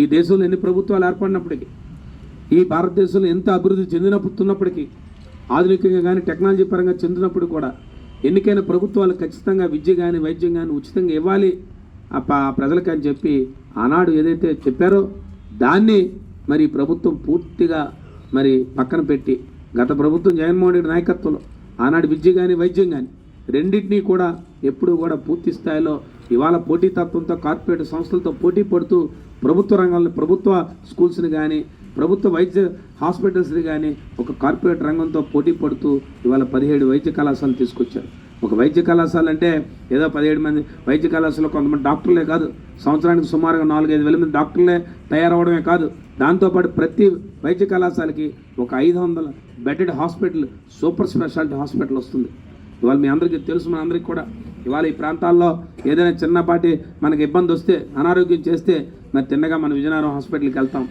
ఈ దేశంలో ఎన్ని ప్రభుత్వాలు ఏర్పడినప్పటికీ, ఈ భారతదేశంలో ఎంత అభివృద్ధి చెందినప్పటికీ, ఆధునికంగా కానీ టెక్నాలజీ పరంగా చెందినప్పుడు కూడా ఎన్నికైన ప్రభుత్వాలు ఖచ్చితంగా విద్య కానీ వైద్యం కానీ ఉచితంగా ఇవ్వాలి ప్రజలకి అని చెప్పి ఆనాడు ఏదైతే చెప్పారో దాన్ని మరి ప్రభుత్వం పూర్తిగా మరి పక్కన పెట్టి, గత ప్రభుత్వం జగన్మోహన్ రెడ్డి నాయకత్వంలో ఆనాడు విద్య కానీ వైద్యం కానీ రెండింటినీ కూడా ఎప్పుడూ కూడా పూర్తి స్థాయిలో ఇవాళ పోటీతత్వంతో కార్పొరేట్ సంస్థలతో పోటీ పడుతూ ప్రభుత్వ రంగంలో ప్రభుత్వ స్కూల్స్ని కానీ ప్రభుత్వ వైద్య హాస్పిటల్స్ని కానీ ఒక కార్పొరేట్ రంగంతో పోటీ పడుతూ ఇవాళ 17 వైద్య కళాశాలలు తీసుకొచ్చారు. ఒక వైద్య కళాశాల అంటే ఏదో 17 మంది వైద్య కళాశాలలో కొంతమంది డాక్టర్లే కాదు, సంవత్సరానికి సుమారుగా 4-5 వేల మంది డాక్టర్లే తయారవడమే కాదు, దాంతోపాటు ప్రతి వైద్య కళాశాలకి ఒక 500 bedded hospital, super speciality hospital వస్తుంది. ఇవాళ మీ అందరికీ తెలుసు, మన అందరికీ కూడా ఇవాళ ఈ ప్రాంతాల్లో ఏదైనా చిన్నపాటి మనకి ఇబ్బంది వస్తే, అనారోగ్యం చేస్తే మరి తిన్నగా మన విజయనగరం హాస్పిటల్కి వెళ్తాం.